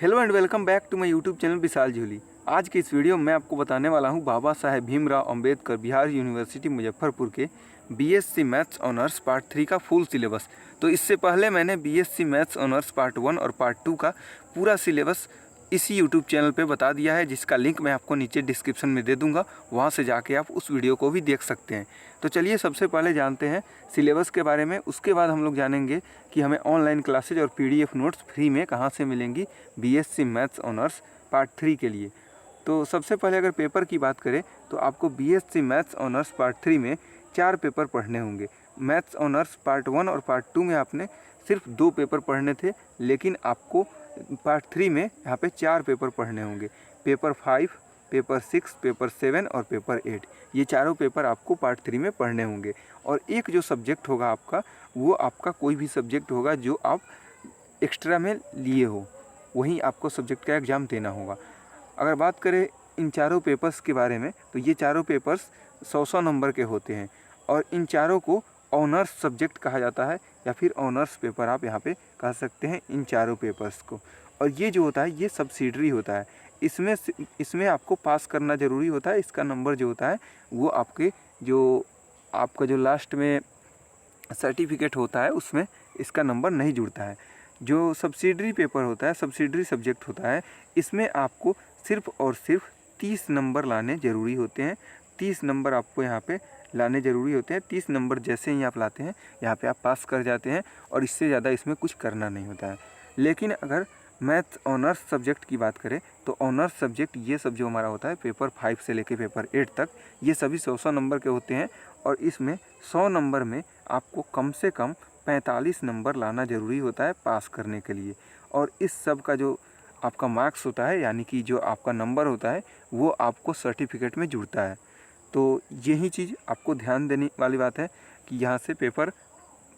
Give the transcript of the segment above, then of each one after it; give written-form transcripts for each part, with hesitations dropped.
Hello and welcome back to my YouTube channel Vishal Jhuli. आज के इस वीडियो में मैं आपको बताने वाला हूं बाबा साहेब भीमराव अंबेडकर बिहार यूनिवर्सिटी मुजफ्फरपुर के बीएससी मैथ्स ऑनर्स पार्ट 3 का फुल सिलेबस। तो इससे पहले मैंने बीएससी मैथ्स ऑनर्स पार्ट 1 और पार्ट 2 का पूरा सिलेबस इसी यूट्यूब चैनल पे बता दिया है, जिसका लिंक मैं आपको नीचे डिस्क्रिप्शन में दे दूंगा। वहाँ से जाके आप उस वीडियो को भी देख सकते हैं। तो चलिए सबसे पहले जानते हैं सिलेबस के बारे में। उसके बाद हम लोग जानेंगे कि हमें ऑनलाइन क्लासेज और पीडीएफ नोट्स फ्री में कहाँ से मिलेंगी बीएससी मैथ्स ऑनर्स पार्ट 3 के लिए। तो सबसे पहले अगर पेपर की बात करें तो आपको बीएससी मैथ्स ऑनर्स पार्ट 3 में 4 पेपर पढ़ने होंगे। मैथ्स ऑनर्स पार्ट 1 और पार्ट 2 में आपने सिर्फ 2 पेपर पढ़ने थे, लेकिन आपको पार्ट 3 में यहाँ पे 4 पेपर पढ़ने होंगे। पेपर 5, पेपर 6, पेपर 7 और पेपर 8, ये चारों पेपर आपको पार्ट 3 में पढ़ने होंगे। और एक जो सब्जेक्ट होगा आपका, वो आपका कोई भी सब्जेक्ट होगा जो आप एक्स्ट्रा में लिए हो, वहीं आपको सब्जेक्ट का एग्ज़ाम देना होगा। अगर बात करें इन चारों पेपर्स के बारे में, तो ये चारों पेपर्स 100-100 नंबर के होते हैं और इन चारों को ऑनर्स सब्जेक्ट कहा जाता है, या फिर ऑनर्स पेपर आप यहाँ पे कह सकते हैं इन चारों पेपर्स को। और ये जो होता है ये सब्सिडरी होता है, इसमें आपको पास करना ज़रूरी होता है। इसका नंबर जो होता है वो आपका जो लास्ट में सर्टिफिकेट होता है उसमें इसका नंबर नहीं जुड़ता है। जो सब्सिडरी पेपर होता है, सब्सिडरी सब्जेक्ट होता है, इसमें आपको सिर्फ़ और सिर्फ 30 नंबर लाने ज़रूरी होते हैं। 30 नंबर आपको यहाँ पे लाने ज़रूरी होते हैं। 30 नंबर जैसे ही आप लाते हैं यहाँ पे आप पास कर जाते हैं और इससे ज़्यादा इसमें कुछ करना नहीं होता है। लेकिन अगर मैथ्स ऑनर्स सब्जेक्ट की बात करें तो ऑनर्स सब्जेक्ट ये सब जो हमारा होता है पेपर 5 से लेके पेपर 8 तक, ये सभी 100-100 नंबर के होते हैं। और इसमें 100 नंबर में आपको कम से कम 45 नंबर लाना ज़रूरी होता है पास करने के लिए। और इस सब का जो आपका मार्क्स होता है, यानी कि जो आपका नंबर होता है, वो आपको सर्टिफिकेट में जुड़ता है। तो यही चीज़ आपको ध्यान देने वाली बात है कि यहाँ से पेपर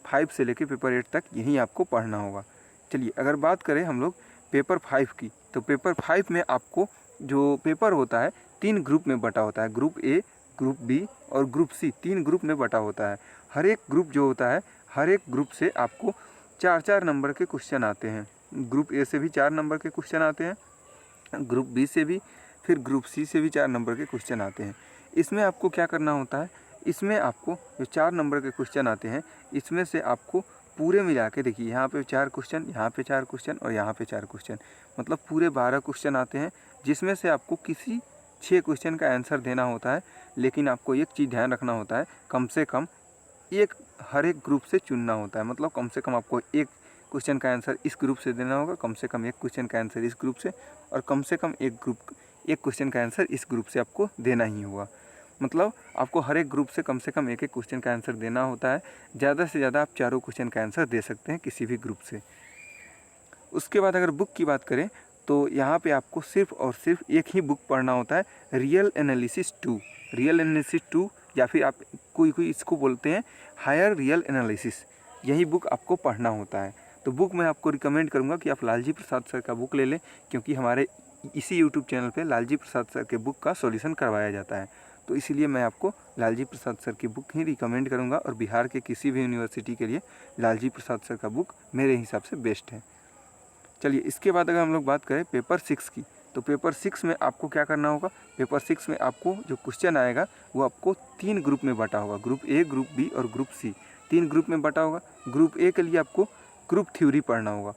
5 से लेके पेपर 8 तक यही आपको पढ़ना होगा। चलिए अगर बात करें हम लोग पेपर 5 की, तो पेपर 5 में आपको जो पेपर होता है 3 ग्रुप में बटा होता है। ग्रुप ए, ग्रुप बी और ग्रुप सी, 3 ग्रुप में बटा होता है। हर एक ग्रुप जो होता है, हर एक ग्रुप से आपको 4-4 नंबर के क्वेश्चन आते हैं। ग्रुप ए से भी 4 नंबर के क्वेश्चन आते हैं, ग्रुप बी से भी, फिर ग्रुप सी से भी 4 नंबर के क्वेश्चन आते हैं। इसमें आपको क्या करना होता है, इसमें आपको जो 4 नंबर के क्वेश्चन आते हैं, इसमें से आपको पूरे मिला के देखिए, यहाँ पे 4 क्वेश्चन, यहाँ पे 4 क्वेश्चन और यहाँ पे 4 क्वेश्चन, मतलब पूरे 12 क्वेश्चन आते हैं, जिसमें से आपको किसी 6 क्वेश्चन का आंसर देना होता है। लेकिन आपको एक चीज़ ध्यान रखना होता है, कम से कम एक हर एक ग्रुप से चुनना होता है। मतलब कम से कम आपको एक क्वेश्चन का आंसर इस ग्रुप से देना होगा, कम से कम एक क्वेश्चन का आंसर इस ग्रुप से, और कम से कम एक क्वेश्चन का आंसर इस ग्रुप से आपको देना ही होगा। मतलब आपको हर एक ग्रुप से कम एक क्वेश्चन का आंसर देना होता है। ज़्यादा से ज़्यादा आप चारों क्वेश्चन का आंसर दे सकते हैं किसी भी ग्रुप से। उसके बाद अगर बुक की बात करें तो यहाँ पे आपको सिर्फ़ और सिर्फ एक ही बुक पढ़ना होता है, रियल एनालिसिस 2। रियल एनालिसिस 2, या फिर आप कोई इसको बोलते हैं हायर रियल एनालिसिस, यही बुक आपको पढ़ना होता है। तो बुक मैं आपको रिकमेंड करूँगा कि आप लालजी प्रसाद सर का बुक ले लें, क्योंकि हमारे इसी यूट्यूब चैनल पे लालजी प्रसाद सर के बुक का सॉल्यूशन करवाया जाता है। तो इसीलिए मैं आपको लालजी प्रसाद सर की बुक ही रिकमेंड करूँगा, और बिहार के किसी भी यूनिवर्सिटी के लिए लालजी प्रसाद सर का बुक मेरे हिसाब से बेस्ट है। चलिए इसके बाद अगर हम लोग बात करें पेपर 6 की, तो पेपर 6 में आपको क्या करना होगा, पेपर 6 में आपको जो क्वेश्चन आएगा वो आपको 3 ग्रुप में बटा होगा। ग्रुप ए, ग्रुप बी और ग्रुप सी, 3 ग्रुप में बटा होगा। ग्रुप ए के लिए आपको ग्रुप थ्योरी पढ़ना होगा।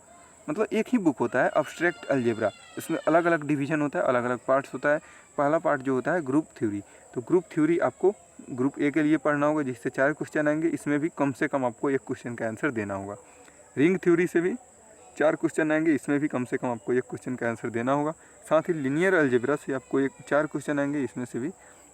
मतलब एक ही बुक होता है अब्स्ट्रैक्ट अलजेब्रा, इसमें अलग अलग डिवीजन होता है, अलग अलग पार्ट्स होता है। पहला पार्ट जो होता है ग्रुप थ्योरी, तो ग्रुप थ्योरी आपको ग्रुप ए के लिए पढ़ना होगा, जिससे 4 क्वेश्चन आएंगे। इसमें भी कम से कम आपको एक क्वेश्चन का आंसर देना होगा। रिंग थ्योरी से भी 4 क्वेश्चन आएंगे, इसमें भी कम से कम आपको एक क्वेश्चन का आंसर देना होगा। साथ ही लीनियर अलजेब्रा से आपको 4 क्वेश्चन आएंगे, इसमें से भी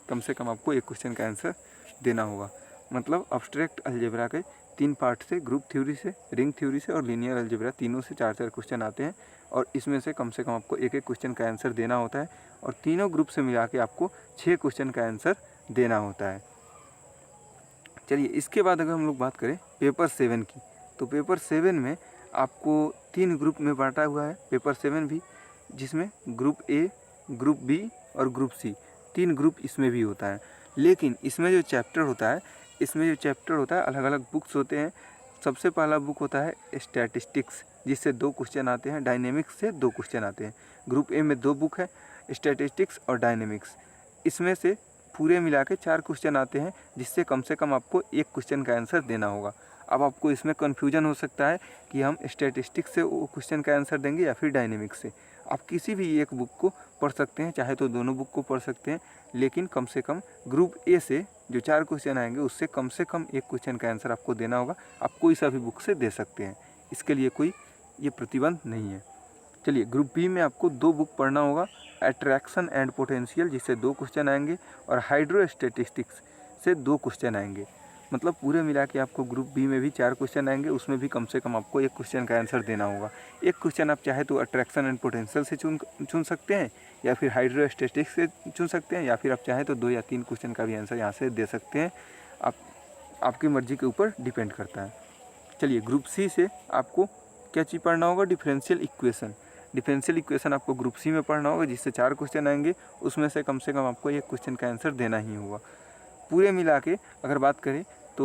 कम से कम आपको एक क्वेश्चन का आंसर देना होगा। मतलब अब्स्ट्रैक्ट अलजेब्रा के 3 पार्ट से, ग्रुप थ्योरी से, रिंग थ्योरी से और लीनियर अलजेब्रा, तीनों से 4-4 क्वेश्चन आते हैं, और इसमें से कम से कम आपको एक क्वेश्चन का आंसर देना होता है। और तीनों ग्रुप से मिला के आपको 6 क्वेश्चन का आंसर देना होता है। चलिए इसके बाद अगर हम लोग बात करें पेपर 7 की, तो पेपर 7 में आपको 3 ग्रुप में बांटा हुआ है पेपर 7 भी, जिसमें ग्रुप ए, ग्रुप बी और ग्रुप सी, 3 ग्रुप इसमें भी होता है। लेकिन इसमें जो चैप्टर होता है अलग अलग बुक्स होते हैं। सबसे पहला बुक होता है स्टैटिस्टिक्स, जिससे 2 क्वेश्चन आते हैं, डायनेमिक्स से 2 क्वेश्चन आते हैं। ग्रुप ए में 2 बुक है, स्टैटिस्टिक्स और डायनेमिक्स। इसमें से पूरे मिला के 4 क्वेश्चन आते हैं, जिससे कम से कम आपको 1 क्वेश्चन का आंसर देना होगा। अब आपको इसमें कन्फ्यूजन हो सकता है कि हम स्टैटिस्टिक्स से वो क्वेश्चन का आंसर देंगे या फिर डायनेमिक्स से। आप किसी भी एक बुक को पढ़ सकते हैं, चाहे तो दोनों बुक को पढ़ सकते हैं, लेकिन कम से कम ग्रुप ए से जो 4 क्वेश्चन आएंगे उससे कम से कम 1 क्वेश्चन का आंसर आपको देना होगा। आप कोई सा भी बुक से दे सकते हैं, इसके लिए कोई ये प्रतिबंध नहीं है। चलिए, ग्रुप बी में आपको 2 बुक पढ़ना होगा, अट्रैक्शन एंड पोटेंशियल जिससे 2 क्वेश्चन आएंगे और हाइड्रोस्टैटिस्टिक्स से 2 क्वेश्चन आएंगे। मतलब पूरे मिला के आपको ग्रुप बी में भी 4 क्वेश्चन आएंगे, उसमें भी कम से कम आपको 1 क्वेश्चन का आंसर देना होगा। 1 क्वेश्चन आप चाहे तो अट्रैक्शन एंड पोटेंशियल से चुन सकते हैं, या फिर हाइड्रोस्टैटिक्स से चुन सकते हैं, या फिर आप चाहें तो 2 या 3 क्वेश्चन का भी आंसर यहाँ से दे सकते हैं। आपकी मर्जी के ऊपर डिपेंड करता है। चलिए, ग्रुप सी से आपको क्या चीज़ पढ़ना होगा? Differential equation. डिफरेंशियल इक्वेशन आपको ग्रुप सी में पढ़ना होगा, जिससे 4 क्वेश्चन आएंगे, उसमें से कम आपको 1 क्वेश्चन का आंसर देना ही होगा। पूरे मिला के अगर बात करें तो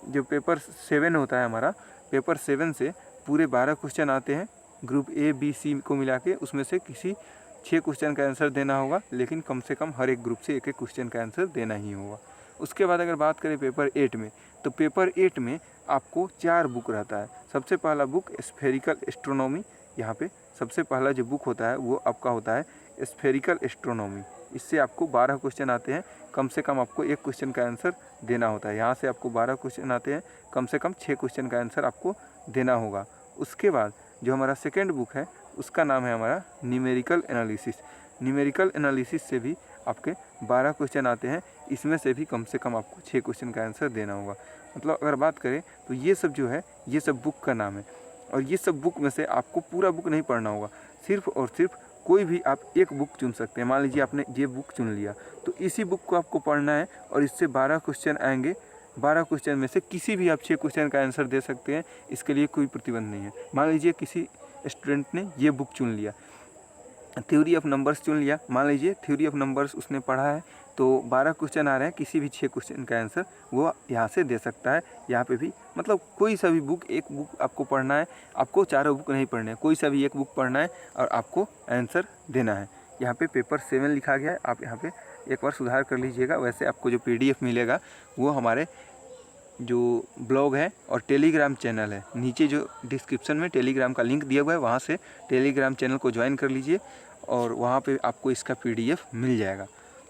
जो पेपर 7 होता है हमारा, पेपर 7 से पूरे 12 क्वेश्चन आते हैं ग्रुप ए बी सी को मिला के, उसमें से किसी 6 क्वेश्चन का आंसर देना होगा, लेकिन कम से कम हर एक ग्रुप से 1-1 क्वेश्चन का आंसर देना ही होगा। उसके बाद अगर बात करें पेपर 8 में, तो पेपर 8 में आपको 4 बुक रहता है। सबसे पहला बुक स्फेरिकल एस्ट्रोनॉमी, यहाँ पे सबसे पहला जो बुक होता है वो आपका होता है स्फेरिकल एस्ट्रोनॉमी। इससे आपको 12 क्वेश्चन आते हैं, कम से कम आपको 1 क्वेश्चन का आंसर देना होता है। यहाँ से आपको 12 क्वेश्चन आते हैं, कम से कम 6 क्वेश्चन का आंसर आपको देना होगा। उसके बाद जो हमारा सेकेंड बुक है उसका नाम है हमारा न्यूमेरिकल एनालिसिस। न्यूमेरिकल एनालिसिस से भी आपके 12 क्वेश्चन आते हैं, इसमें से भी कम से कम आपको 6 क्वेश्चन का आंसर देना होगा। मतलब अगर बात करें तो ये सब जो है ये सब बुक का नाम है, और ये सब बुक में से आपको पूरा बुक नहीं पढ़ना होगा, सिर्फ और सिर्फ कोई भी आप एक बुक चुन सकते हैं। मान लीजिए आपने ये बुक चुन लिया, तो इसी बुक को आपको पढ़ना है और इससे 12 क्वेश्चन आएंगे। 12 क्वेश्चन में से किसी भी आप 6 क्वेश्चन का आंसर दे सकते हैं, इसके लिए कोई प्रतिबंध नहीं है। मान लीजिए किसी स्टूडेंट ने ये बुक चुन लिया, थ्योरी ऑफ नंबर्स चुन लिया, मान लीजिए थ्योरी ऑफ नंबर्स उसने पढ़ा है, तो 12 क्वेश्चन आ रहे हैं, किसी भी 6 क्वेश्चन का आंसर वो यहाँ से दे सकता है। यहाँ पे भी मतलब कोई सा भी बुक, एक बुक आपको पढ़ना है, आपको चारों बुक नहीं पढ़ने हैं, कोई सा भी एक बुक पढ़ना है और आपको आंसर देना है। यहाँ पे पेपर 7 लिखा गया है, आप यहाँ पे एक बार सुधार कर लीजिएगा। वैसे आपको जो PDF मिलेगा वो हमारे जो ब्लॉग है और टेलीग्राम चैनल है, नीचे जो डिस्क्रिप्शन में टेलीग्राम का लिंक दिया हुआ है, वहाँ से टेलीग्राम चैनल को ज्वाइन कर लीजिए और वहाँ पे आपको इसका PDF मिल जाएगा।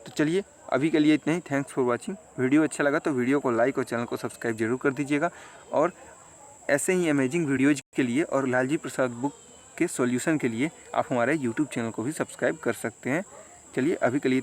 तो चलिए, अभी के लिए इतना ही। Thanks for watching. वीडियो अच्छा लगा तो वीडियो को लाइक और चैनल को सब्सक्राइब जरूर कर दीजिएगा, और ऐसे ही अमेजिंग वीडियोज़ के लिए और लालजी प्रसाद बुक के सॉल्यूशन के लिए आप हमारे YouTube चैनल को भी सब्सक्राइब कर सकते हैं। चलिए, अभी के लिए